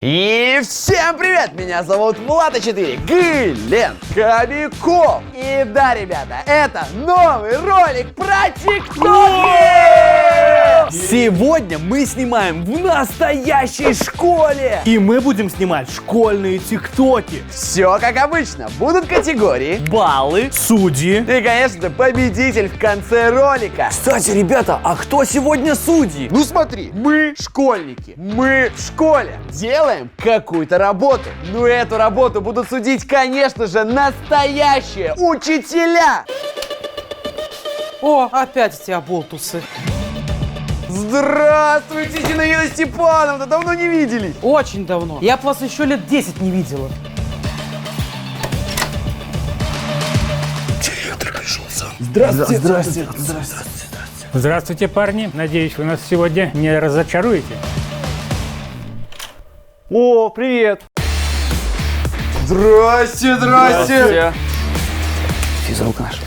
И всем привет! Меня зовут Влада4, Глен Кобяков. И да, ребята, это новый ролик про ТикТоки! Сегодня мы снимаем в настоящей школе! И мы будем снимать школьные ТикТоки. Все как обычно. Будут категории, Баллы, судьи. и, конечно, победитель в конце ролика. Кстати, ребята, а кто сегодня судьи? Ну смотри, мы школьники, мы в школе делаем какую-то работу. Но эту работу будут судить, конечно же, настоящие учителя. О, опять эти оболтусы. Здравствуйте, Зинаида Степановна, давно не виделись. Очень давно. Я б вас еще лет 10 не видела. Здравствуйте. Здравствуйте, парни. Надеюсь, вы нас сегодня не разочаруете. О, привет. Здрасте. Физрук наш.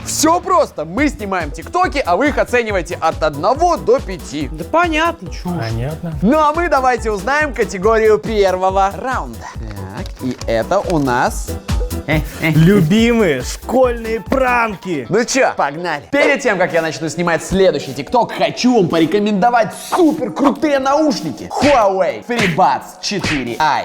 Все просто. Мы снимаем ТикТоки, а вы их оцениваете от 1 до 5. Да понятно, чушь. Понятно. Ну а мы давайте узнаем категорию первого раунда. Так, и это у нас... Любимые школьные пранки. Ну чё, погнали. Перед тем, как я начну снимать следующий ТикТок, хочу вам порекомендовать супер крутые наушники Huawei FreeBuds 4i.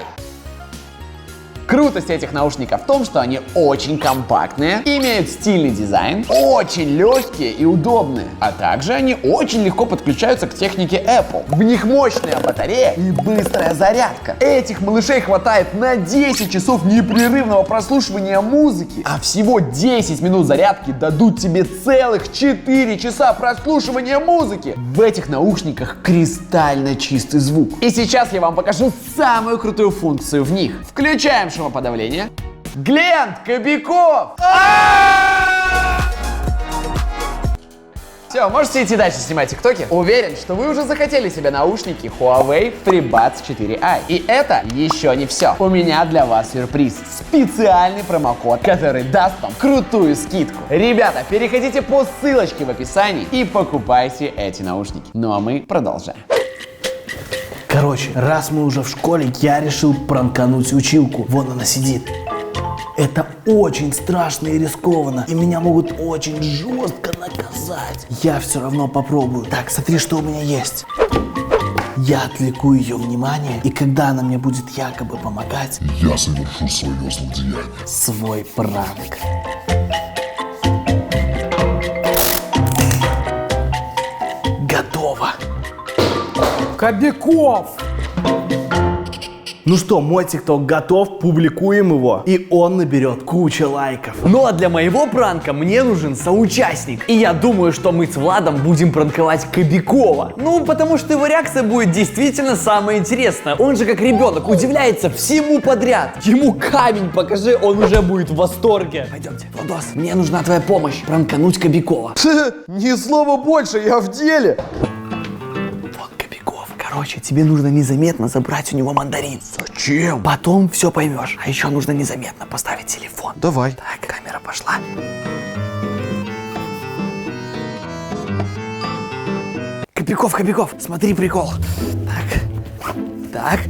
Крутость этих наушников в том, что они очень компактные, имеют стильный дизайн, очень легкие и удобные, а также они очень легко подключаются к технике Apple. В них мощная батарея и быстрая зарядка. Этих малышей хватает на 10 часов непрерывного прослушивания музыки, а всего 10 минут зарядки дадут тебе целых 4 часа прослушивания музыки. В этих наушниках кристально чистый звук. И сейчас я вам покажу самую крутую функцию в них. Включаем шумоподавление. Глен Кобяков! Все, можете идти дальше снимать тиктоки. Уверен, что вы уже захотели себе наушники Huawei FreeBuds 4i. И это еще не все. У меня для вас сюрприз. Специальный промокод, который даст вам крутую скидку. Ребята, переходите по ссылочке в описании и покупайте эти наушники. Ну а мы продолжаем. Короче, раз мы уже в школе, я решил пранкануть училку. Вон она сидит. Это очень страшно и рискованно, и меня могут очень жестко наказать. Я все равно попробую. Так, смотри, что у меня есть. Я отвлеку ее внимание, и когда она мне будет якобы помогать, я совершу свое злодеяние. свой пранк. Готово. Кобяков! Ну что, мой ТикТок готов, публикуем его, и он наберет кучу лайков. Ну а для моего пранка мне нужен соучастник. И я думаю, что мы с Владом будем пранковать Кобякова. Ну, потому что его реакция будет действительно самая интересная. Он же как ребенок удивляется всему подряд. Ему камень покажи, он уже будет в восторге. Пойдемте, Владос, мне нужна твоя помощь пранкануть Кобякова. Ни слова больше, я в деле. Вот Кобяков. Короче, тебе нужно незаметно забрать у него мандарин. Зачем? Потом все поймешь. А еще нужно незаметно поставить телефон. Давай. Так, камера пошла. Кобяков, смотри прикол. Так.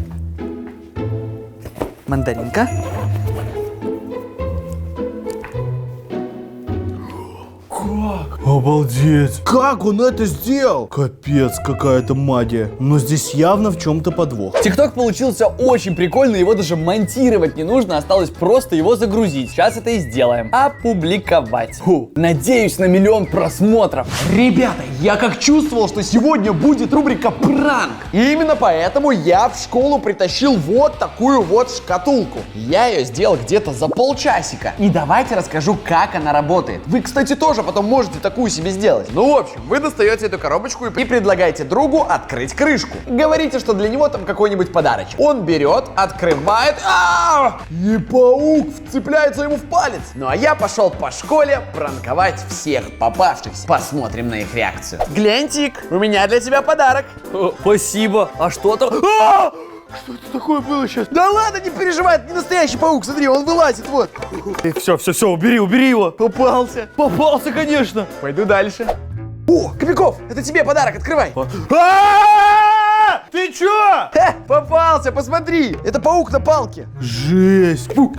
Мандаринка. Обалдеть! Как он это сделал? Капец, какая-то магия. Но здесь явно в чем-то подвох. ТикТок получился очень прикольный, его даже монтировать не нужно, осталось просто его загрузить. Сейчас это и сделаем. Опубликовать. Надеюсь на 1 миллион просмотров. Ребята, я как чувствовал, что сегодня будет рубрика «Пранк». И именно поэтому я в школу притащил вот такую вот шкатулку. Я ее сделал где-то за полчасика. И давайте расскажу, как она работает. Вы, кстати, тоже потом можете такую себе сделать. Ну, в общем, вы достаете эту коробочку и предлагаете другу открыть крышку. Говорите, что для него там какой-нибудь подарочек. Он берет, открывает, и паук вцепляется ему в палец. Ну, а я пошел по школе пранковать всех попавшихся. Посмотрим на их реакцию. Гляньтик, у меня для тебя подарок. Спасибо. А что там? Что это такое было сейчас? Да ладно, не переживай, это не настоящий паук, смотри, он вылазит, вот. Все, убери его. Попался. Попался, конечно. Пойду дальше. О, Кобяков, это тебе подарок, открывай. Ты Ты чё? Попался, посмотри! Это паук на палке. Жесть. Фу.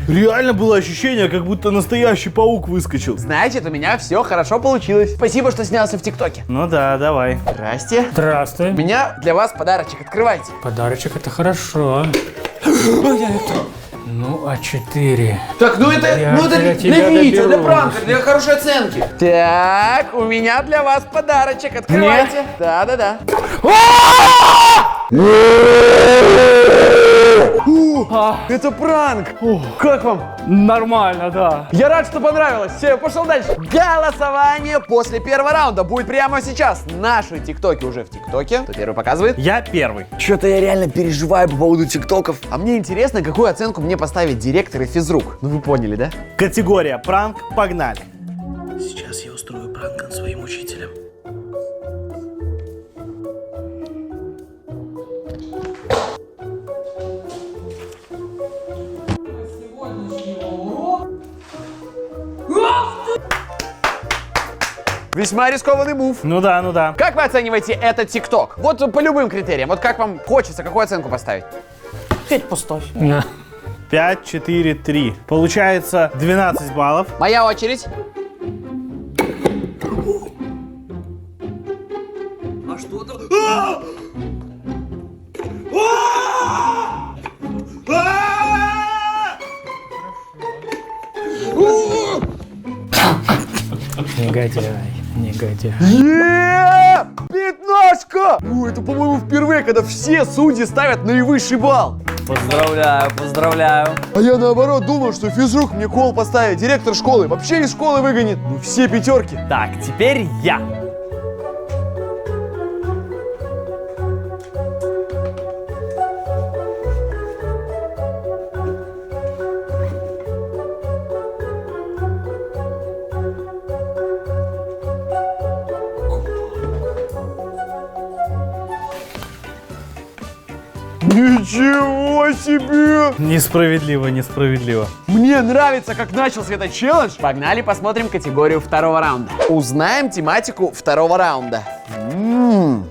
Реально было ощущение, как будто настоящий паук выскочил. Значит, у меня все хорошо получилось. Спасибо, что снялся в ТикТоке. Ну да, давай. Здрасте. Здравствуй. У меня для вас подарочек. Открывайте. Подарочек это хорошо. Ну, А4. Так, ну это, Я ну это для для тебя видео, для доберусь. пранка, для хорошей оценки. Так, у меня для вас подарочек. Открывайте. Да-да-да. Это пранк! Как вам? Нормально, да. Я рад, что понравилось. Все, пошел дальше. Голосование после первого раунда будет прямо сейчас. Наши тиктоки уже в ТикТоке. Кто первый показывает? Я первый. Что-то я реально переживаю по поводу тиктоков. А мне интересно, какую оценку мне поставить директор и физрук. Ну вы поняли, да? Категория пранк, погнали. Сейчас я устрою пранк над своим учителем. Весьма рискованный мув. Ну да, ну да. Как вы оцениваете этот тикток? Вот по любым критериям. Вот как вам хочется, какую оценку поставить? 5 поставь. 5, 4, 3. Получается 12 баллов. Моя очередь. Негодяй. Пятнашка! Это, по-моему, впервые, когда все судьи ставят наивысший балл. Поздравляю, поздравляю. А я наоборот думал, что физрук мне кол поставит, директор школы вообще из школы выгонит. Ну все пятерки. Так, теперь я. Ничего себе! Несправедливо, несправедливо. Мне нравится, как начался этот челлендж. Погнали посмотрим категорию второго раунда. Узнаем тематику второго раунда.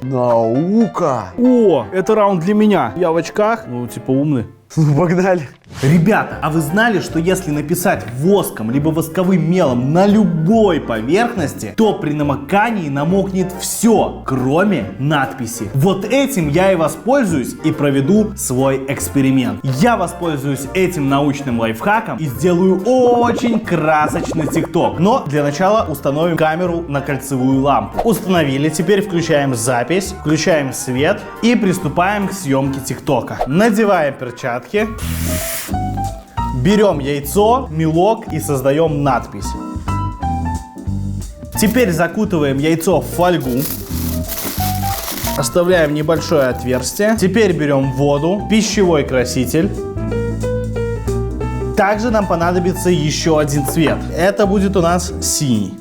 Наука. О, это раунд для меня. Я в очках, ну типа умный. Ну, погнали. Ребята, а вы знали, что если написать воском либо восковым мелом на любой поверхности, то при намокании намокнет все, кроме надписи? Вот этим я и воспользуюсь и проведу свой эксперимент. Я воспользуюсь этим научным лайфхаком и сделаю очень красочный тикток. Но для начала установим камеру на кольцевую лампу. Установили, теперь включаем запись, включаем свет и приступаем к съемке тиктока. Надеваем перчатки. Берем яйцо, мелок и создаем надпись. Теперь закутываем яйцо в фольгу. Оставляем небольшое отверстие. Теперь берем воду, пищевой краситель. Также нам понадобится еще один цвет. Это будет у нас синий.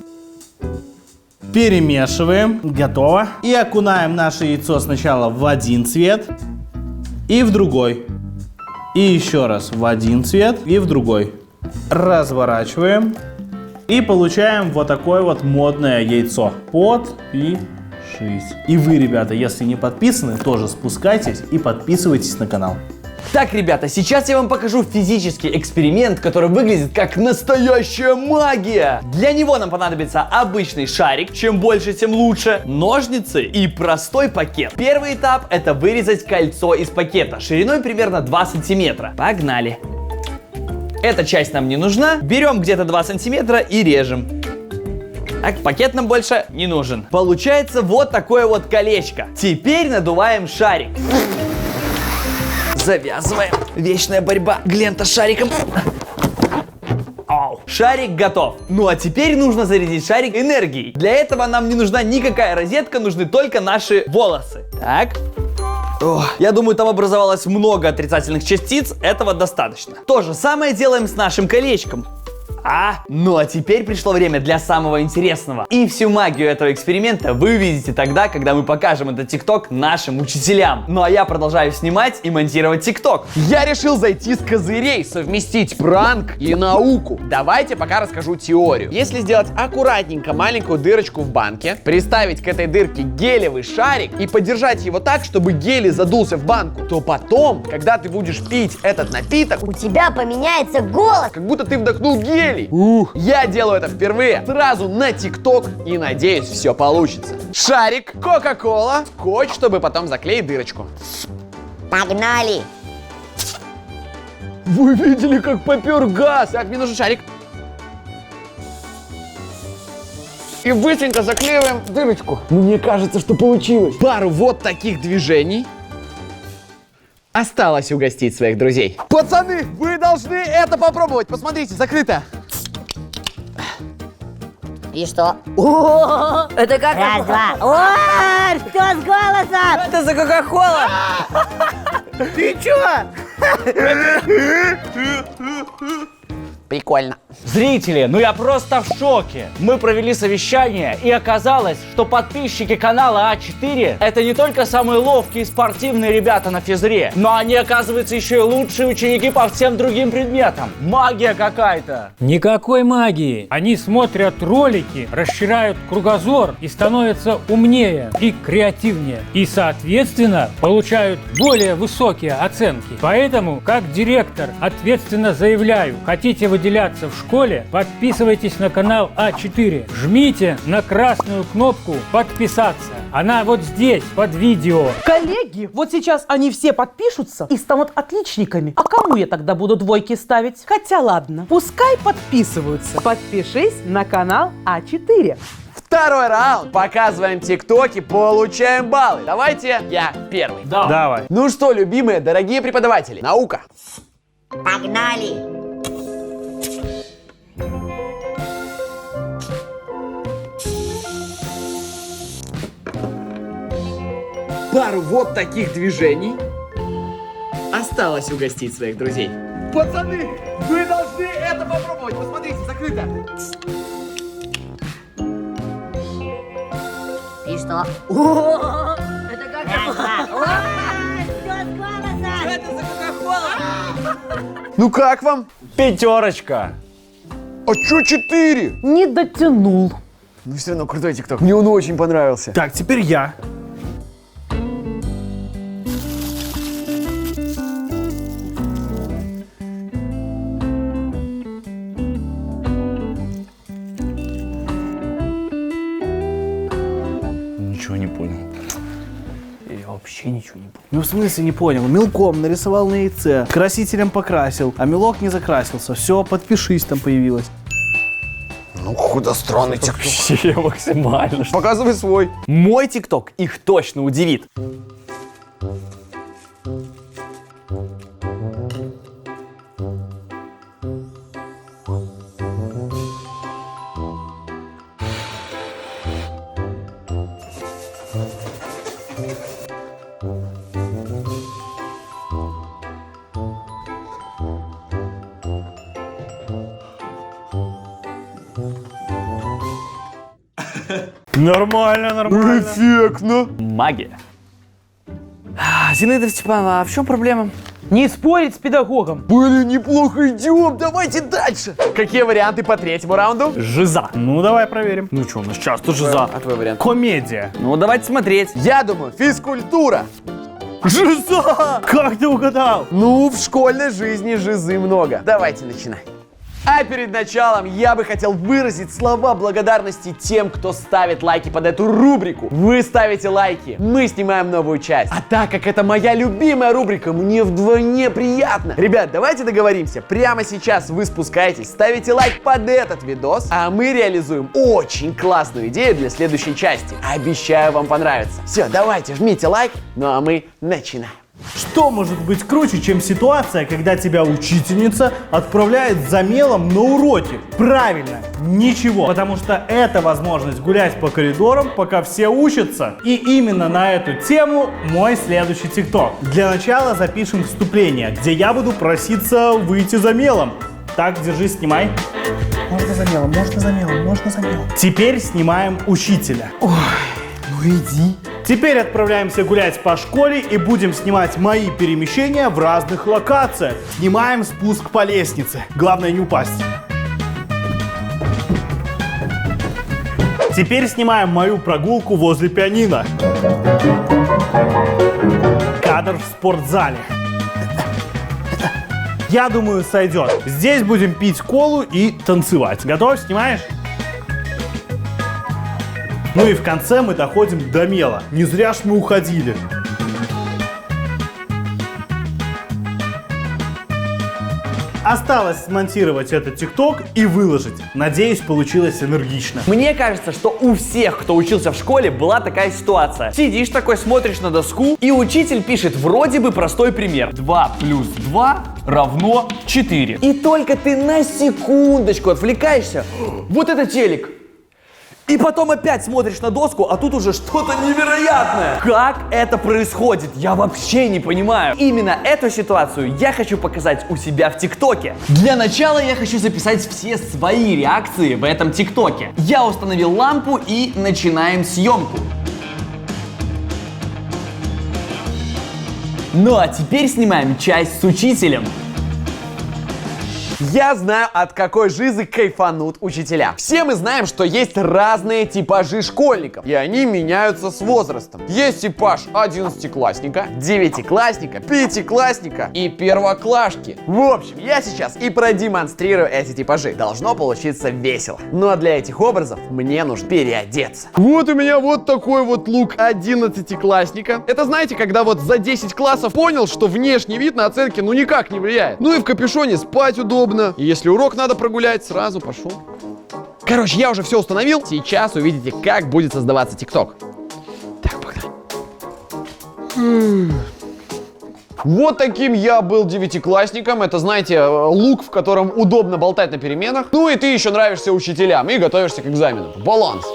Перемешиваем. Готово. И окунаем наше яйцо сначала в один цвет и в другой. И еще раз в один цвет и в другой. Разворачиваем. И получаем вот такое вот модное яйцо. Подпишись. И вы, ребята, если не подписаны, тоже спускайтесь и подписывайтесь на канал. Так, ребята, сейчас я вам покажу физический эксперимент, который выглядит как настоящая магия. Для него нам понадобится обычный шарик, чем больше, тем лучше, ножницы и простой пакет. Первый этап — это вырезать кольцо из пакета шириной примерно 2 сантиметра. Погнали. Эта часть нам не нужна. Берем где-то 2 сантиметра и режем. Так, пакет нам больше не нужен. Получается вот такое вот колечко. Теперь надуваем шарик. Завязываем. Вечная борьба Глента с шариком. Ау. Шарик готов. Ну а теперь нужно зарядить шарик энергией. Для этого нам не нужна никакая розетка, нужны только наши волосы. Так. Я думаю, там образовалось много отрицательных частиц. Этого достаточно. То же самое делаем с нашим колечком. Ну а теперь пришло время для самого интересного. И всю магию этого эксперимента вы увидите тогда, когда мы покажем этот ТикТок нашим учителям. Ну а я продолжаю снимать и монтировать ТикТок. Я решил зайти с козырей, совместить пранк и науку. Давайте пока расскажу теорию. Если сделать аккуратненько маленькую дырочку в банке, приставить к этой дырке гелевый шарик и подержать его так, чтобы гелий задулся в банку, то потом, когда ты будешь пить этот напиток, У тебя поменяется голос. как будто ты вдохнул гелий. Я делаю это впервые, сразу на ТикТок, и надеюсь, все получится. Шарик, Кока-Кола, скотч, чтобы потом заклеить дырочку. Погнали. Вы видели, как попер газ? Так, мне нужен шарик. И быстренько заклеиваем дырочку. Мне кажется, что получилось. Пару вот таких движений. Осталось угостить своих друзей. Пацаны, вы должны это попробовать. Посмотрите, закрыто. И что? О, это как? Раз, два. О, что с голосом? Это за Кока-Кола! Прикольно. Зрители, ну я просто в шоке. Мы провели совещание, и оказалось, что подписчики канала А4 это не только самые ловкие и спортивные ребята на физре, но они, оказывается, еще и лучшие ученики по всем другим предметам. Магия какая-то. Никакой магии. Они смотрят ролики, расширяют кругозор и становятся умнее и креативнее. И, соответственно, получают более высокие оценки. Поэтому, как директор, ответственно заявляю, хотите выделяться в школе, подписывайтесь на канал А4. Жмите на красную кнопку «Подписаться». Она вот здесь, под видео. Коллеги, вот сейчас они все подпишутся и станут отличниками. А кому я тогда буду двойки ставить? Хотя ладно, пускай подписываются. Подпишись на канал А4. Второй раунд. Показываем ТикТоки, получаем баллы. Давайте я первый. Давай. Ну что, любимые, дорогие преподаватели, наука. Погнали. Пару вот таких движений. Осталось угостить своих друзей. Пацаны, вы должны это попробовать. Посмотрите, закрыто. И что? О, это как? Раз, два. О, что с голосом? Это за Кока-Кола! Ну как вам? Пятерочка. А чё 4? Не дотянул. Ну все равно крутой ТикТок. Мне он очень понравился. Так, теперь я. Ничего не понял. Я вообще ничего не понял. Ну в смысле не понял? Мелком нарисовал на яйце, красителем покрасил, а мелок не закрасился. Все, подпишись, там появилось. Ну, худостранный ТикТок. Вообще максимально. Показывай свой. Мой ТикТок их точно удивит. Нормально, нормально. Эффектно. Магия. Зинаида Степановна, а в чем проблема? Не спорить с педагогом. Блин, неплохо идем. Давайте дальше. Какие варианты по третьему раунду? Жиза. Ну давай проверим. Ну что, у нас часто жиза. А твой вариант? Комедия. Ну, давайте смотреть. Я думаю, физкультура. Жиза! Как ты угадал? Ну, в школьной жизни жизы много. Давайте начинать. А перед началом я бы хотел выразить слова благодарности тем, кто ставит лайки под эту рубрику. Вы ставите лайки, мы снимаем новую часть. А так как это моя любимая рубрика, мне вдвойне приятно. Ребят, давайте договоримся. Прямо сейчас вы спускаетесь, ставите лайк под этот видос, а мы реализуем очень классную идею для следующей части. Обещаю, вам понравится. Все, давайте, жмите лайк, ну а мы начинаем. Что может быть круче, чем ситуация, когда тебя учительница отправляет за мелом на уроке? Правильно, ничего. Потому что это возможность гулять по коридорам, пока все учатся. И именно на эту тему мой следующий ТикТок. Для начала запишем вступление, где я буду проситься выйти за мелом. Так, держи, снимай. можно за мелом. Теперь снимаем учителя. Ну иди. Теперь отправляемся гулять по школе и будем снимать мои перемещения в разных локациях. Снимаем спуск по лестнице. Главное не упасть. Теперь снимаем мою прогулку возле пианино. Кадр в спортзале. Я думаю, сойдет. Здесь будем пить колу и танцевать. Готов? Снимаешь? Ну и в конце мы доходим до мела. Не зря ж мы уходили. Осталось смонтировать этот ТикТок и выложить. Надеюсь, получилось энергично. Мне кажется, что у всех, кто учился в школе, была такая ситуация. Сидишь такой, смотришь на доску, и учитель пишет вроде бы простой пример. 2 плюс 2 равно 4. И только ты на секундочку отвлекаешься. Вот это телек. И потом опять смотришь на доску, а тут уже что-то невероятное. Как это происходит? Я вообще не понимаю. Именно эту ситуацию я хочу показать у себя в ТикТоке. Для начала я хочу записать все свои реакции в этом ТикТоке. Я установил лампу и начинаем съемку. Ну а теперь снимаем часть с учителем. Я знаю, от какой жизы кайфанут учителя. Все мы знаем, что есть разные типажи школьников, и они меняются с возрастом. Есть типаж 11-классника, 9-классника, 5-классника и первоклашки. В общем, я сейчас и продемонстрирую эти типажи. Должно получиться весело. Ну а для этих образов мне нужно переодеться. Вот у меня вот такой вот лук 11-классника. Это знаете, когда вот за 10 классов понял, что внешний вид на оценки ну никак не влияет. Ну и в капюшоне спать удобно. И если урок надо прогулять, сразу пошел. Короче, я уже все установил. Сейчас увидите, как будет создаваться ТикТок. Так, погнали. Вот таким я был 9-классником. Это, знаете, лук, в котором удобно болтать на переменах. Ну и ты еще нравишься учителям и готовишься к экзамену. Баланс.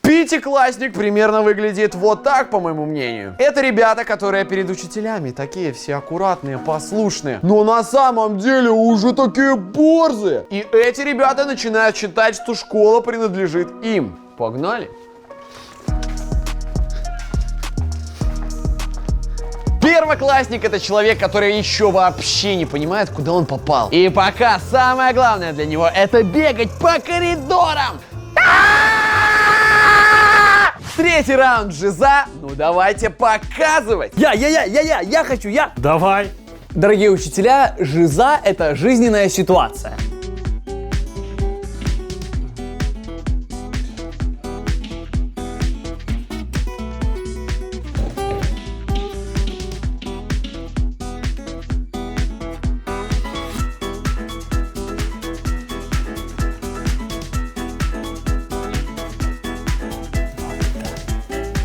5-классник примерно выглядит вот так, по моему мнению. Это ребята, которые перед учителями такие все аккуратные, послушные, но на самом деле уже такие борзые. И эти ребята начинают считать, что школа принадлежит им. Погнали. Первоклассник — это человек, который еще вообще не понимает, куда он попал. И пока самое главное для него — это бегать по коридорам. Третий раунд жиза. Ну давайте показывать. Я хочу. Давай. Дорогие учителя, жиза — это жизненная ситуация.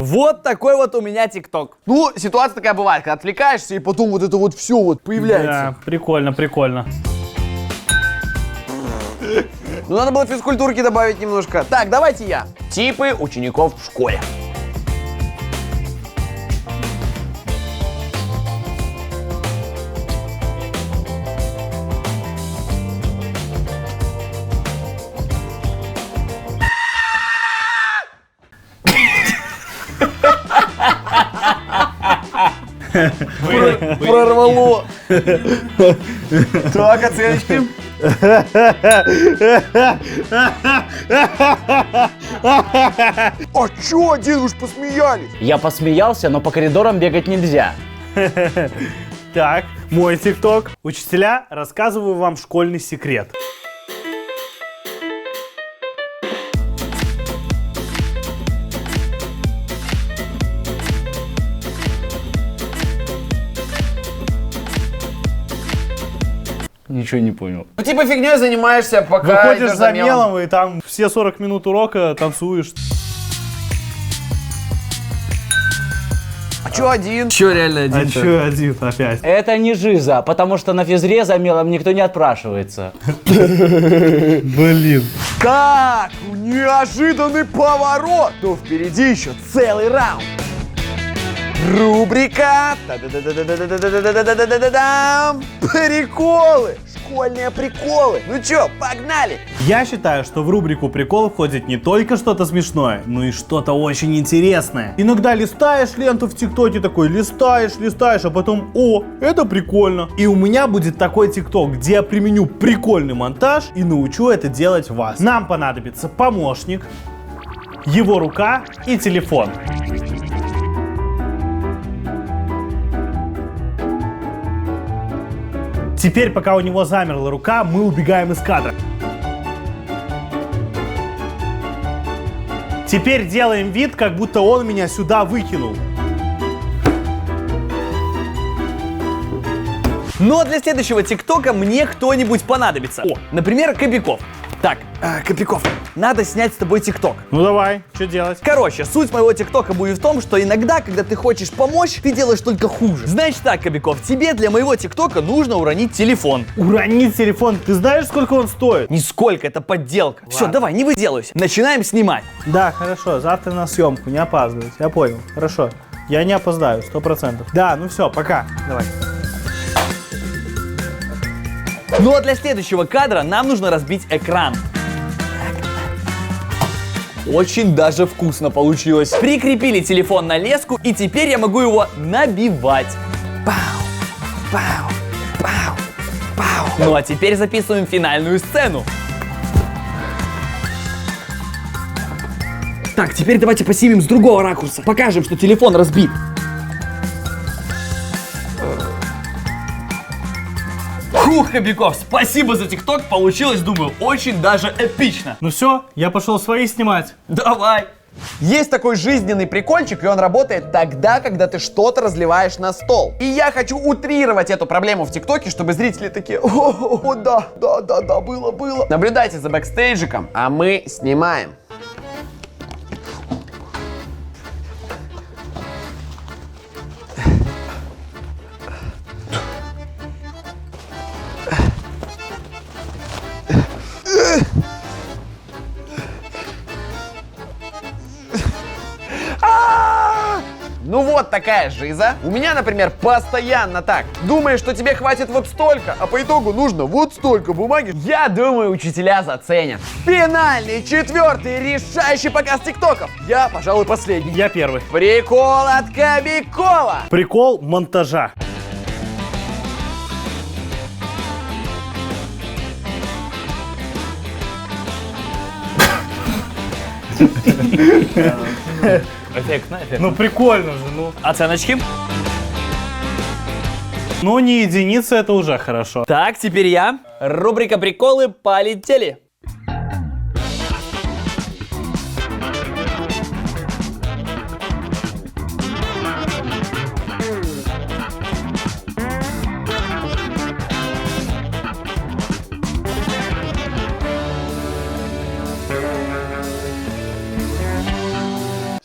Вот такой вот у меня ТикТок. Ну, ситуация такая бывает, когда отвлекаешься, и потом вот это вот все вот появляется. Да, прикольно, прикольно. Ну, надо было физкультурки добавить немножко. Так, давайте я. Типы учеников в школе. Прорвало. Так, оценочки. А чё один уж посмеялись? Я посмеялся, но по коридорам бегать нельзя. Так, мой ТикТок. Учителя, рассказываю вам школьный секрет. Ничего не понял. Ну, типа фигней занимаешься, пока Выходишь идешь за мелом, и там все 40 минут урока танцуешь. А чё один? Чё реально один? А чё один опять? Это не жиза, потому что на физре за мелом никто не отпрашивается. Блин. Так, неожиданный поворот. Но впереди еще целый раунд. Рубрика приколы школьные приколы. Ну чё, погнали! Я считаю, что в рубрику «Прикол» входит не только что-то смешное, но и что-то очень интересное. Иногда листаешь ленту в ТикТоке, такой листаешь, а потом «О, это прикольно». И у меня будет такой ТикТок, где я применю прикольный монтаж и научу это делать вас. Нам понадобится помощник, его рука и телефон. Теперь, пока у него замерла рука, мы убегаем из кадра. Теперь делаем вид, как будто он меня сюда выкинул. Но для следующего ТикТока мне кто-нибудь понадобится. О, например, Кобяков. Так, Кобяков, надо снять с тобой ТикТок. Ну давай, что делать? Короче, суть моего ТикТока будет в том, что иногда, когда ты хочешь помочь, ты делаешь только хуже. Значит так, Кобяков, тебе для моего ТикТока нужно уронить телефон. Уронить телефон, ты знаешь, сколько он стоит? Нисколько, это подделка. Все, давай, не выделывайся. Начинаем снимать. Да, хорошо, завтра на съемку, не опаздывать. Я понял, хорошо. Я не опоздаю, 100%. Да, ну все, пока. Давай. Ну а для следующего кадра нам нужно разбить экран. Очень даже вкусно получилось. Прикрепили телефон на леску, и теперь я могу его набивать. Пау, пау, пау, пау. Ну а теперь записываем финальную сцену. Так, теперь давайте поснимем с другого ракурса. Покажем, что телефон разбит. Фух, Кобяков, спасибо за ТикТок, получилось, думаю, очень даже эпично. Ну все, я пошел свои снимать. Давай. Есть такой жизненный прикольчик, и он работает тогда, когда ты что-то разливаешь на стол. И я хочу утрировать эту проблему в ТикТоке, чтобы зрители такие: о, да, было. Наблюдайте за бэкстейджиком, а мы снимаем. Ну вот такая жиза. У меня, например, постоянно так. Думаешь, что тебе хватит вот столько, а по итогу нужно вот столько бумаги. Я думаю, учителя заценят. Финальный, четвертый, решающий показ ТикТоков. Я, пожалуй, последний. Я первый. Прикол от Кобякова. Прикол монтажа. Эффектно. Ну прикольно же, ну. Оценочки. Ну не единица, это уже хорошо. Так, теперь я. Рубрика «Приколы» полетели.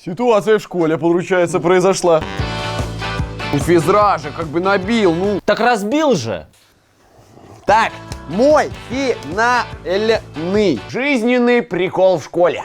Ситуация в школе, получается, произошла. У физра же как бы набил, ну. Так разбил же. Так, мой финальный жизненный прикол в школе.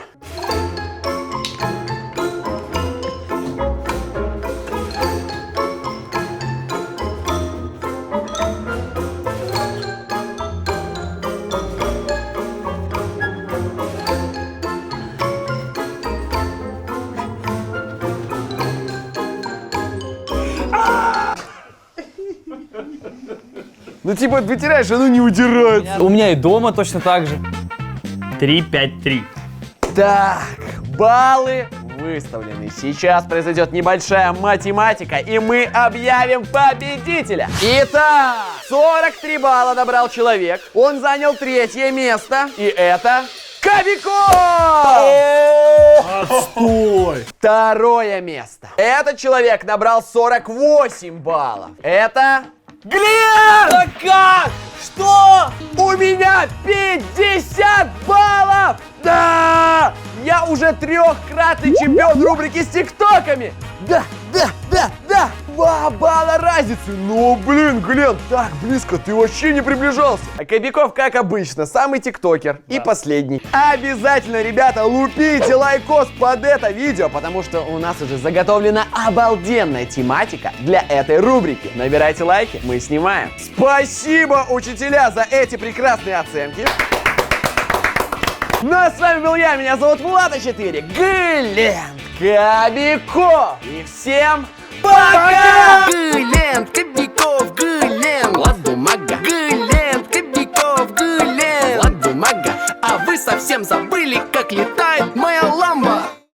Ну типа вытираешь, оно не удирается. У меня и дома точно так же. 3-5-3. Так, баллы выставлены. Сейчас произойдет небольшая математика, и мы объявим победителя. Итак, 43 балла набрал человек. Он занял 3-е место. И это Кобяков! Отстой! 2-е место. Этот человек набрал 48 баллов. Это Глеб! Да как? Что? У меня 50 баллов! Да! Я уже 3-кратный чемпион рубрики с ТикТоками! Да! 2 балла раньше! позицию, но, блин, Глен, так близко ты вообще не приближался. А Кобяков, как обычно, самый тиктокер и последний. Обязательно, ребята, лупите лайкос под это видео, потому что у нас уже заготовлена обалденная тематика для этой рубрики. Набирайте лайки, мы снимаем. Спасибо, учителя, за эти прекрасные оценки. Ну а с вами был я, меня зовут Влад А4, Глен Кобяков. И всем пока! Глен Кобяков, Глен, Влад Бумага. Глен Кобяков, Глен, Влад Бумага. А вы совсем забыли, как летает